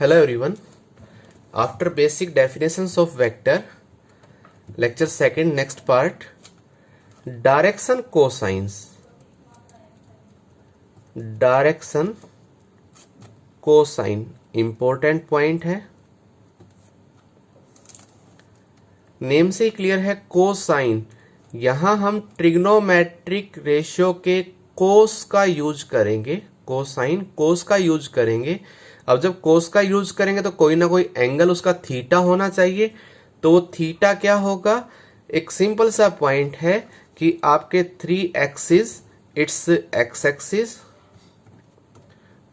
Hello everyone. After basic definitions of vector, lecture second, next part, direction cosines. Direction cosine important point है. Name से ही clear है. Cosine, यहां हम trigonometric ratio के कोस का use करेंगे. कोसाइन कोस का यूज करेंगे. अब जब कोस का यूज करेंगे तो कोई ना कोई एंगल उसका थीटा होना चाहिए. तो वो थीटा क्या होगा? एक सिंपल सा पॉइंट है कि आपके 3 axis, it's X axis,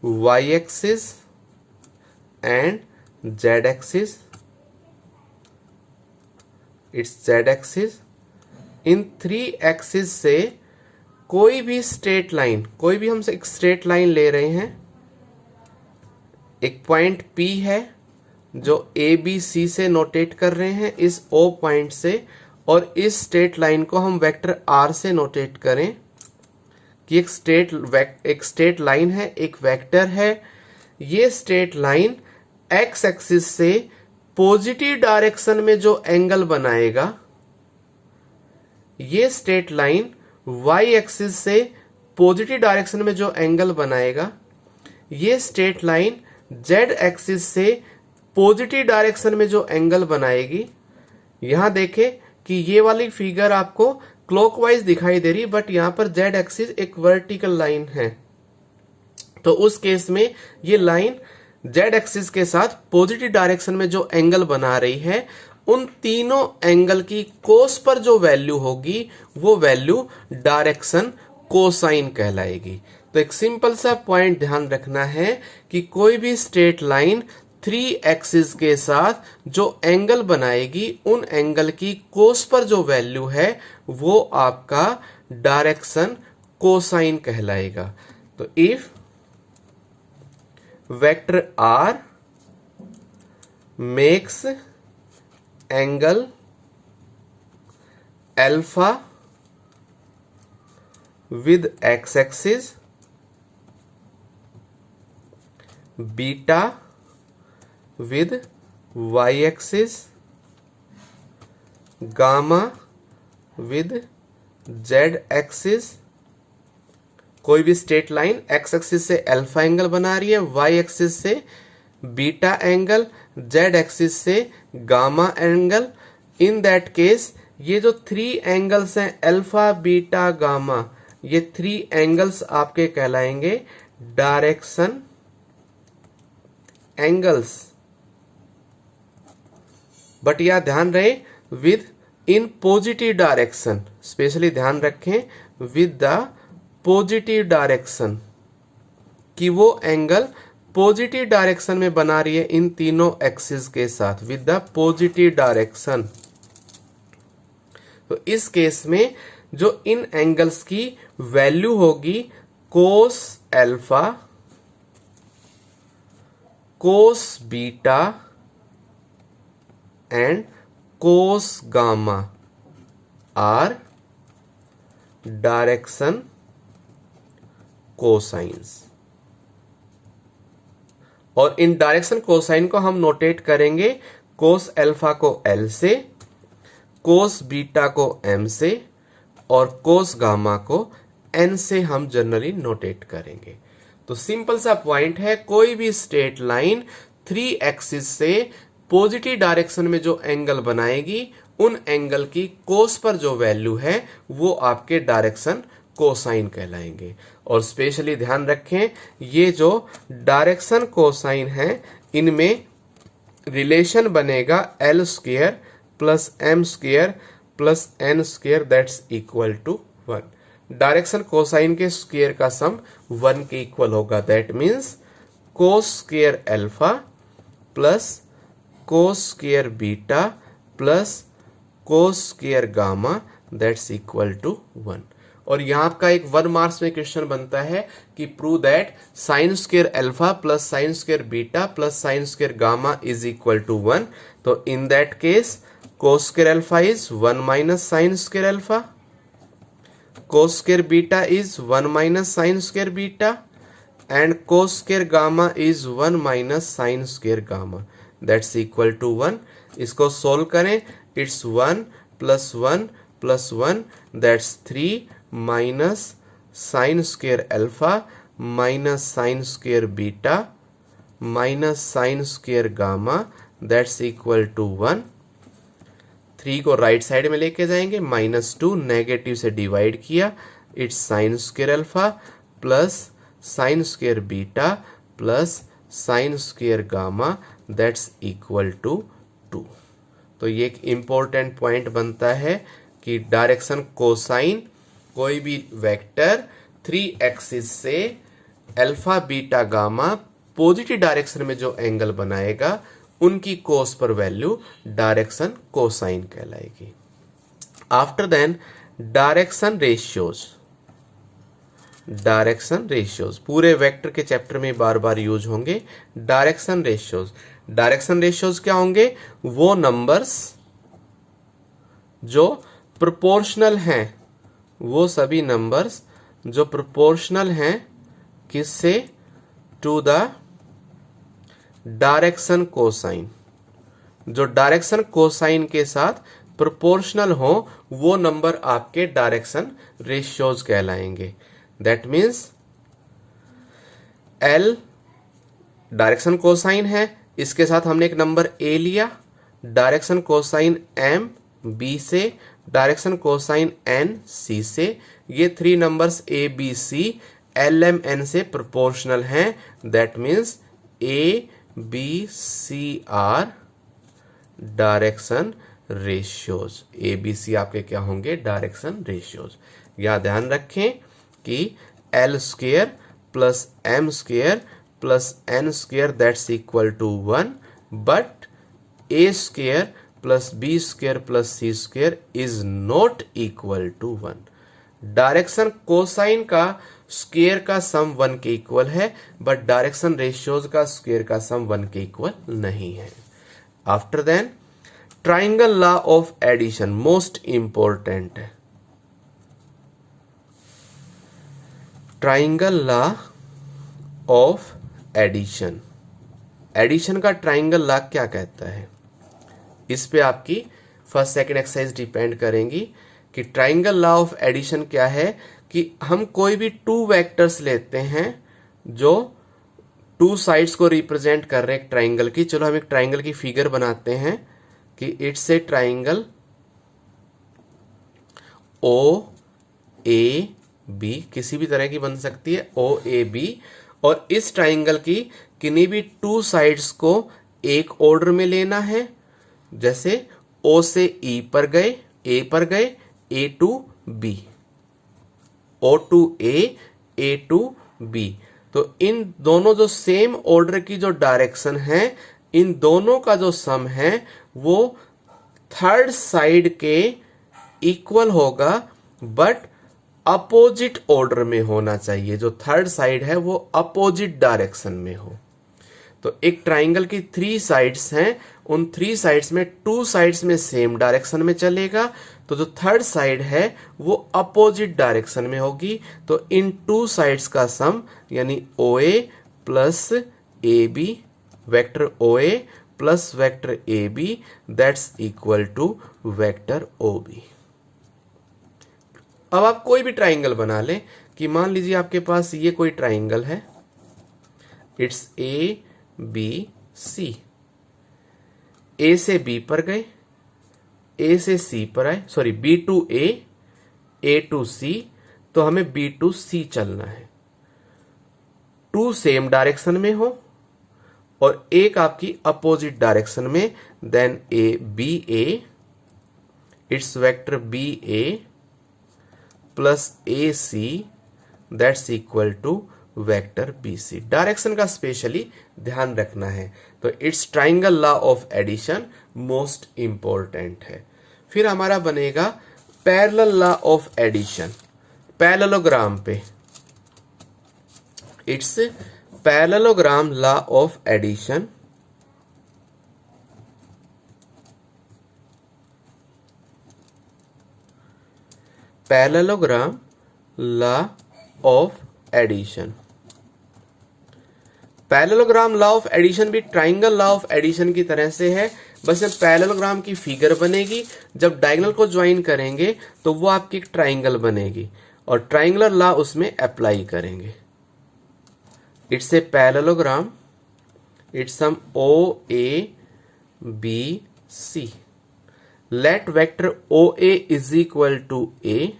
Y axis and Z axis, it's Z axis. इन 3 एक्सिस से कोई भी स्ट्रेट लाइन, कोई भी हम एक स्ट्रेट लाइन ले रहे हैं. एक पॉइंट P है जो ABC से नोटेट कर रहे हैं इस O पॉइंट से, और इस स्ट्रेट लाइन को हम वेक्टर R से नोटेट करें कि एक स्ट्रेट लाइन है, एक वेक्टर है. ये स्ट्रेट लाइन X एक्सिस से पॉजिटिव डायरेक्शन में जो एंगल बनाएगा, ये स्ट्रेट लाइन Y एक्सिस से पॉजिटिव डायरेक्शन में जो एंगल बनाएगा, ये स्ट्रेट लाइन Z एक्सिस से पॉजिटिव डायरेक्शन में जो एंगल बनाएगी. यहां देखें कि ये वाली फिगर आपको क्लॉकवाइज दिखाई दे रही, बट यहां पर Z एक्सिस एक वर्टिकल लाइन है. तो उस केस में ये लाइन Z एक्सिस के साथ पॉजिटिव डायरेक्शन में जो एंगल बना रही है, उन तीनों एंगल की कोस पर जो वैल्यू होगी वो वैल्यू डायरेक्शन कोसाइन कहलाएगी. तो एक सिंपल सा पॉइंट ध्यान रखना है कि कोई भी स्ट्रेट लाइन 3 एक्सिस के साथ जो एंगल बनाएगी, उन एंगल की कोस पर जो वैल्यू है वो आपका डायरेक्शन कोसाइन कहलाएगा. तो if vector R makes angle alpha with x axis, beta with y axis, gamma with z axis. कोई भी स्ट्रेट लाइन x एक्सिस से अल्फा एंगल बना रही है, y एक्सिस से बीटा एंगल, z एक्सिस से gamma angle. In that case ये जो 3 एंगल्स हैं, अल्फा, बीटा, गामा, ये 3 एंगल्स आपके कहलाएंगे डायरेक्शन एंगल्स. बट यह ध्यान रहे with in positive direction, specially ध्यान रखें विद द पॉजिटिव डायरेक्शन, कि वो एंगल पॉजिटिव डायरेक्शन में बना रही है इन तीनों एक्सिस के साथ, विद द पॉजिटिव डायरेक्शन. तो इस केस में जो इन एंगल्स की वैल्यू होगी cos alpha, cos beta and cos gamma are direction cosines. और इन डायरेक्शन कोसाइन को हम नोटेट करेंगे कोस अल्फा को L से, कोस बीटा को M से, और कोस गामा को N से हम जनरली नोटेट करेंगे. तो सिंपल सा पॉइंट है, कोई भी स्ट्रेट लाइन 3 एक्सिस से पॉजिटिव डायरेक्शन में जो एंगल बनाएगी, उन एंगल की कोस पर जो वैल्यू है वो आपके डायरेक्शन कोसाइन कहलाएंगे. और स्पेशली ध्यान रखें, ये जो डायरेक्शन कोसाइन है, इनमें रिलेशन बनेगा L square plus M square plus N square that's equal to 1. Direction cosine के स्क्वायर का सम 1 के इक्वल होगा. That means cos square alpha plus cos square beta plus cos square gamma that's equal to 1. और यहां आपका एक 1 marks में question बनता है कि prove that sine square alpha plus sine square beta plus sine square gamma is equal to 1. तो in that case cos square alpha is 1 minus sin square alpha, cos square beta is 1 minus sin square beta, and cos square gamma is 1 minus sin square gamma, that's equal to 1. इसको solve करें, it's 1 plus 1 plus 1, that's 3 minus sin square alpha minus sin square beta minus sin square gamma, that's equal to 1. 3 को right side में लेके जाएंगे, -2 negative से divide किया, it's sine square alpha plus sine square beta plus sine square gamma, that's equal to 2. तो ये एक important point बनता है कि डायरेक्शन कोसाइन कोई भी वेक्टर 3 एक्सिस से alpha beta gamma positive direction में जो एंगल बनाएगा उनकी कोस पर वैल्यू डायरेक्शन कोसाइन कहलाएगी. आफ्टर देन डायरेक्शन रेशियोज पूरे वेक्टर के चैप्टर में बार बार यूज होंगे. डायरेक्शन रेशियोज क्या होंगे? वो नंबर्स जो प्रोपोर्शनल हैं, वो सभी नंबर्स जो प्रोपोर्शनल हैं किससे? To the direction cosine. जो डायरेक्शन कोसाइन के साथ प्रोपोर्शनल हो वो नंबर आपके डायरेक्शन रेशियोज कहलाएंगे. That means L direction cosine है, इसके साथ हमने एक नंबर A लिया, डायरेक्शन कोसाइन M B से, डायरेक्शन कोसाइन N C से. ये 3 numbers A B C L M N से प्रोपोर्शनल हैं. That means A B C are direction ratios. A B C आपके क्या होंगे? Direction ratios. यह ध्यान रखें कि L square plus M square plus N square that's equal to 1, but A square plus B square plus C square is not equal to 1. Direction cosine का square का sum 1 के इक्वल है, but direction ratios का square का sum 1 के equal नहीं है. After then triangle law of addition most important है. Triangle law of addition. Addition का ट्राइंगल लॉ क्या कहता है? इस पे आपकी फर्स्ट सेकंड एक्सरसाइज डिपेंड करेंगी कि ट्राइंगल लॉ ऑफ एडिशन क्या है. कि हम कोई भी 2 वेक्टर्स लेते हैं जो 2 साइड्स को रिप्रेजेंट कर रहे हैं एक ट्राइंगल की. चलो हम एक ट्राइंगल की फिगर बनाते हैं कि it's a triangle O A B, किसी भी तरह की बन सकती है ओ ए बी, और इस ट्राइंगल की किन्हीं भी 2 साइड्स को एक ऑर्डर में लेना है. जैसे ओ से ई पर गए, ए पर गए, A to B, O to A to B. तो इन दोनों जो सेम ऑर्डर की जो डायरेक्शन है, इन दोनों का जो सम है वो थर्ड साइड के इक्वल होगा, बट अपोजिट ऑर्डर में होना चाहिए. जो थर्ड साइड है वो अपोजिट डायरेक्शन में हो. तो एक ट्राइंगल की 3 साइड्स हैं, उन 3 साइड्स में 2 साइड्स में सेम डायरेक्शन में चलेगा, तो जो थर्ड साइड है वो अपोजिट डायरेक्शन में होगी. तो इन 2 साइड्स का सम यानी OA plus AB, vector OA plus vector AB, that's equal to vector OB. अब आप कोई भी ट्राइंगल बना लें कि मान लीजिए आपके पास ये कोई ट्राइंगल है, इट्स ABC. A से B पर गए, A से C पर आए, sorry B to A to C, तो हमें B टू C चलना है. 2 सेम डायरेक्शन में हो और एक आपकी अपोजिट डायरेक्शन में, then BA, it's vector BA plus AC, that's equal to vector BC. Direction का स्पेशली ध्यान रखना है. तो it's triangle law of addition most important है. फिर हमारा बनेगा parallel law of addition. Parallelogram पे it's parallelogram law of addition. Parallelogram law of addition. Parallelogram law of addition भी ट्राइंगल लॉ ऑफ एडिशन की तरह से है, बस में पैरेललोग्राम की फिगर बनेगी, जब डायगोनल को ज्वाइन करेंगे तो वो आपकी एक ट्राइंगल बनेगी और ट्राइंगुलर लॉ उसमें अप्लाई करेंगे। It's a parallelogram, it's sum O A B C, let vector O A is equal to A,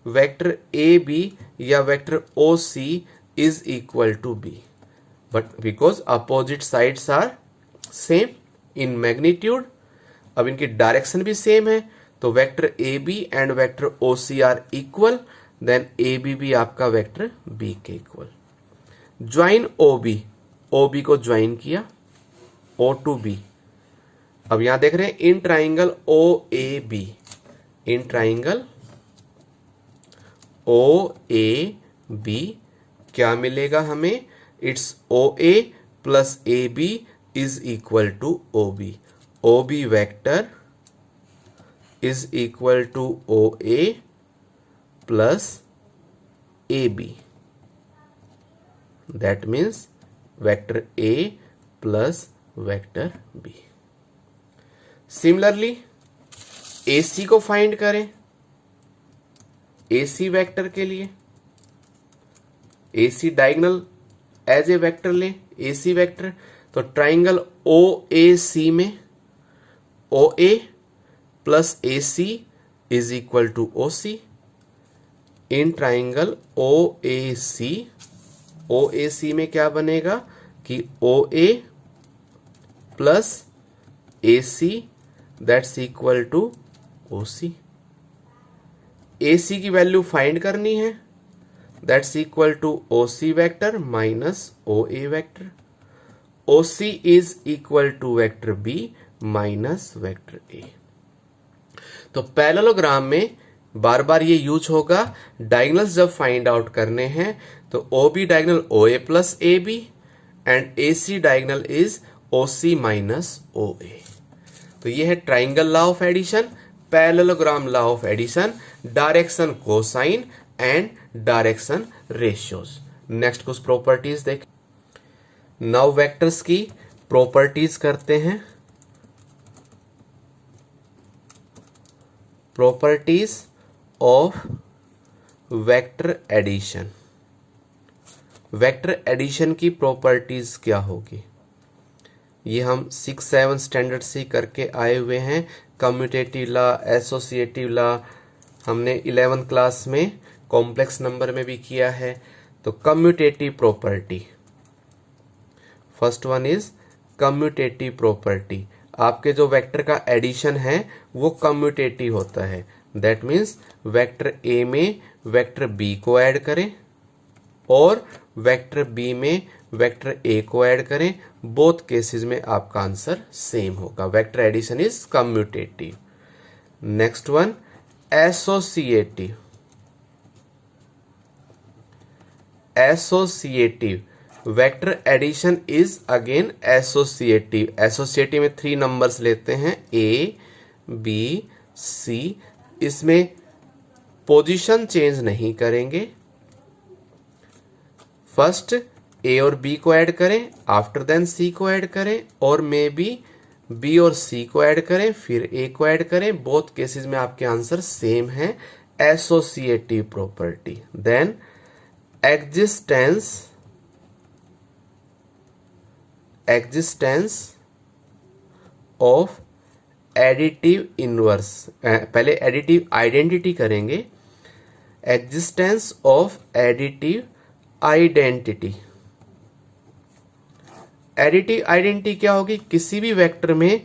vector A B या vector O C is equal to B, but because opposite sides are same in magnitude, अब इनकी direction भी same है तो vector A B and vector O C are equal, then A B भी आपका vector B के इक्वल। Join O B को ज्वाइन किया ओ टू बी। अब यहां देख रहे हैं in triangle O A B, in triangle O A B क्या मिलेगा हमें? It's O A plus A B is equal to O B. O B vector is equal to O A plus A B, that means vector A plus vector B. Similarly A C को find करें। A C vector के लिए A C diagonal as a vector लें, A C vector, तो triangle O A C में O A plus A C is equal to O C. In triangle O A C में क्या बनेगा कि O A plus A C that's equal to O C. A C की value find करनी है, that's equal to O C vector minus O A vector. O C is equal to vector B minus vector A. तो parallelogram में बार बार ये use होगा। Diagonals जब find out करने हैं तो O B diagonal O A plus A B and A C diagonal is O C minus O A. तो ये है triangle law of addition, parallelogram law of addition, direction cosine and direction ratios. Next कुछ properties देख। Now vectors की properties करते हैं। Properties of vector addition. Vector addition की properties क्या होगी ये हम 6-7 स्टैंडर्ड से करके आए हुए हैं। कम्यूटेटिव लॉ, एसोसिएटिव लॉ हमने 11th क्लास में कॉम्प्लेक्स नंबर में भी किया है। तो commutative property, first one is commutative property. आपके जो वेक्टर का एडिशन है वो कम्यूटेटिव होता है। दैट मीन्स वेक्टर ए में वेक्टर बी को ऐड करें और वेक्टर बी में वेक्टर ए को ऐड करें, बोथ केसेस में आपका आंसर सेम होगा। Vector addition is commutative. Next one associative. Associative vector addition is again associative. Associative में 3 नंबर्स लेते हैं ए बी सी, इसमें पोजीशन चेंज नहीं करेंगे। फर्स्ट ए और बी को ऐड करें, आफ्टर देन सी को ऐड करें, और मे बी और सी को ऐड करें, फिर ए को ऐड करें। बोथ केसेस में आपके आंसर सेम है। Associative property. Then existence of additive inverse. पहले एडिटिव आइडेंटिटी करेंगे। Existence of additive identity. Additive identity क्या होगी? किसी भी वेक्टर में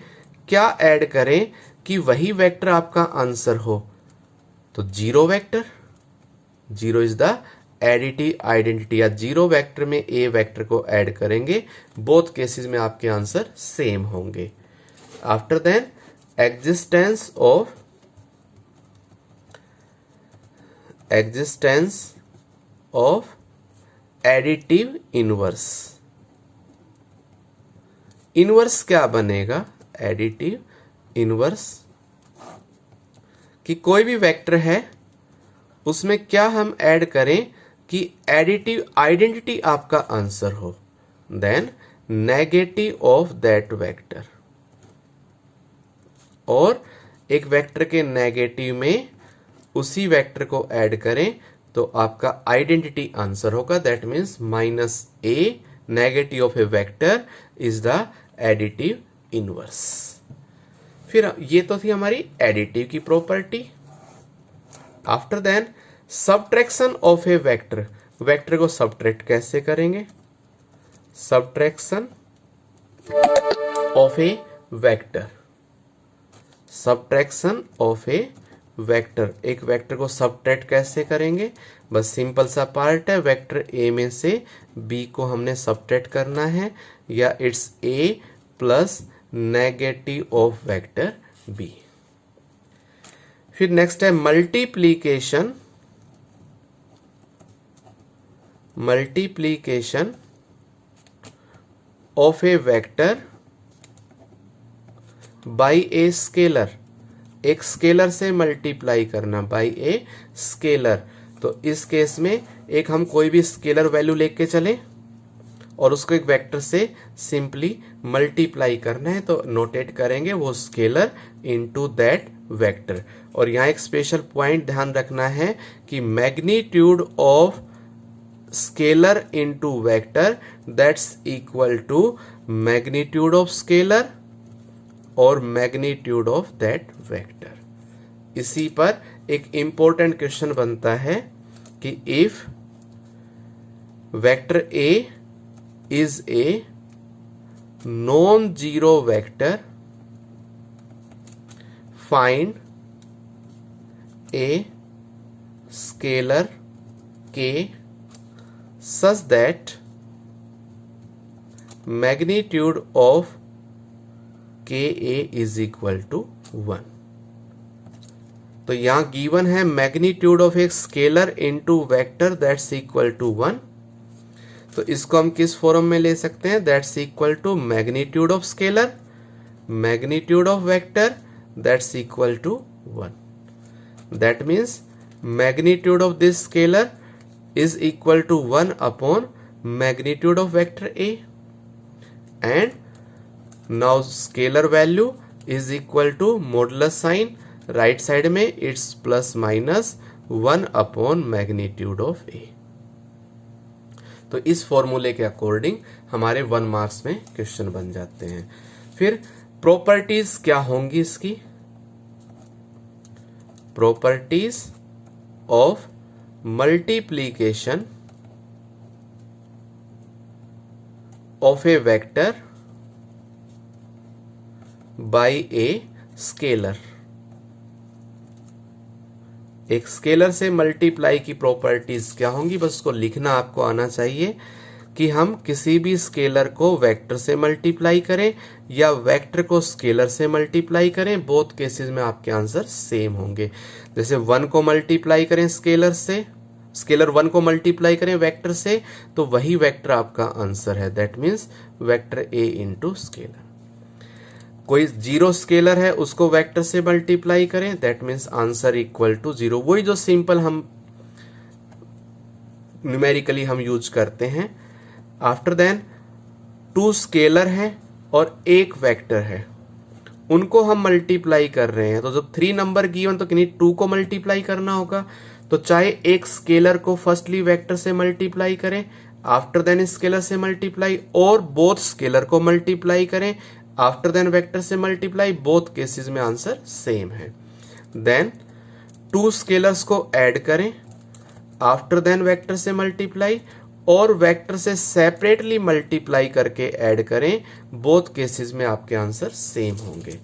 क्या ऐड करें कि वही वेक्टर आपका आंसर हो। तो zero vector, zero is the additive identity, या जीरो वेक्टर में ए वेक्टर को ऐड करेंगे, बोथ केसेस में आपके आंसर सेम होंगे। After then existence of additive inverse. Inverse क्या बनेगा? एडिटिव इनवर्स कि कोई भी वेक्टर है उसमें क्या हम ऐड करें कि एडिटिव आइडेंटिटी आपका आंसर हो। Then negative of that vector, और एक वेक्टर के नेगेटिव में उसी वेक्टर को ऐड करें तो आपका आइडेंटिटी आंसर होगा। That means -a negative of A vector is the additive inverse. फिर ये तो थी हमारी एडिटिव की property. After then subtraction of A vector, vector को सब्ट्रैक्ट कैसे करेंगे? Subtraction of A vector, subtraction of A vector, एक वेक्टर को सब्ट्रैक्ट कैसे करेंगे? बस सिंपल सा पार्ट है, वेक्टर ए में से बी को हमने सब्ट्रैक्ट करना है, या it's A plus negative of vector B. फिर नेक्स्ट है multiplication, multiplication of A vector by a scalar, एक स्केलर से मल्टीप्लाई करना बाय ए स्केलर। तो इस केस में एक हम कोई भी स्केलर वैल्यू लेके चले और उसको एक वेक्टर से सिंपली मल्टीप्लाई करना है, तो नोटेट करेंगे वो स्केलर इनटू दैट वेक्टर। और यहाँ एक स्पेशल पॉइंट ध्यान रखना है कि magnitude of scalar into vector that's equal to magnitude of scalar और मैग्नीट्यूड ऑफ दैट वेक्टर। इसी पर एक इंपॉर्टेंट क्वेश्चन बनता है कि if vector A is a non zero vector, find a scalar k such that magnitude of ka is equal to 1। तो यहां given है मैग्नीट्यूड ऑफ एक scalar into vector that's equal to 1। तो इसको हम किस फॉर्म में ले सकते हैं? That's equal to magnitude of scalar, magnitude of vector that's equal to 1। That means magnitude of this scalar is equal to 1 upon magnitude of vector A, and now scalar value is equal to modulus sign right side में it's plus minus 1 upon magnitude of A। तो इस फॉर्मूले के according हमारे 1 marks में question बन जाते हैं। फिर प्रॉपर्टीज क्या होंगी इसकी? Properties of multiplication of a vector by a scalar, एक स्केलर से मल्टीप्लाई की प्रॉपर्टीज क्या होंगी? बस उसको लिखना आपको आना चाहिए कि हम किसी भी स्केलर को वेक्टर से मल्टीप्लाई करें या वेक्टर को स्केलर से मल्टीप्लाई करें, बोथ केसेस में आपके आंसर सेम होंगे। जैसे 1 को मल्टीप्लाई करें स्केलर से, स्केलर 1 को मल्टीप्लाई करें वेक्टर से, तो वही वेक्टर आपका आंसर है। That means vector A into scalar. कोई जीरो स्केलर है उसको वेक्टर से मल्टीप्लाई करें, that means answer equal to 0। वही जो सिंपल हम न्यूमेरिकली हम यूज करते हैं। आफ्टर देन 2 स्केलर है और एक वेक्टर है, उनको हम मल्टीप्लाई कर रहे हैं। तो जब 3 नंबर गिवन तो किन्हीं 2 को मल्टीप्लाई करना होगा। तो चाहे एक स्केलर को फर्स्टली वेक्टर से मल्टीप्लाई करें, आफ्टर देन स्केलर से मल्टीप्लाई, और बोथ स्केलर को मल्टीप्लाई करें, आफ्टर देन वेक्टर से मल्टीप्लाई, बोथ केसेस में आंसर सेम है। देन 2 स्केलर्स को ऐड करें, आफ्टर देन वेक्टर से मल्टीप्लाई, और वेक्टर से सेपरेटली मल्टीप्लाई करके ऐड करें, बोथ केसेस में आपके आंसर सेम होंगे।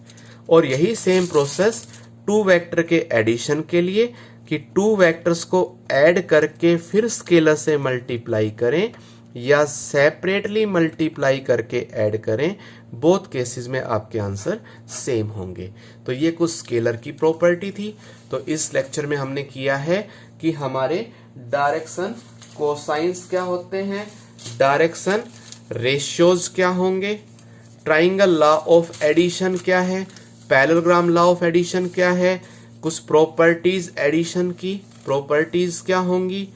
और यही सेम प्रोसेस 2 वेक्टर के एडिशन के लिए कि 2 वेक्टर्स को ऐड करके फिर स्केलर से मल्टीप्लाई करें या सेपरेटली मल्टीप्लाई करके ऐड करें, बोथ केसेस में आपके आंसर सेम होंगे। तो ये कुछ स्केलर की प्रॉपर्टी थी। तो इस लेक्चर में हमने किया है कि हमारे डायरेक्शन कोसाइंस क्या होते हैं, डायरेक्शन रेशियोज क्या होंगे, ट्राइंगल लॉ ऑफ एडिशन क्या है, पैरेललोग्राम लॉ ऑफ एडिशन क्या है, कुछ प्रॉपर्टीज एडिशन की प्रॉपर्टीज क्या होंगी,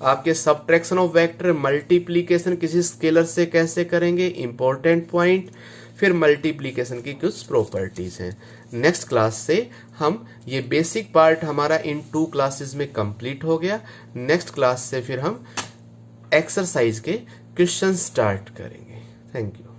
आपके सबट्रैक्शन ऑफ वेक्टर, मल्टीप्लीकेशन किसी स्केलर से कैसे करेंगे, इंपॉर्टेंट पॉइंट, फिर मल्टीप्लीकेशन की कुछ प्रॉपर्टीज हैं। नेक्स्ट क्लास से हम ये बेसिक पार्ट हमारा इन 2 क्लासेस में कंप्लीट हो गया। नेक्स्ट क्लास से फिर हम एक्सरसाइज के क्वेश्चन स्टार्ट करेंगे। Thank you.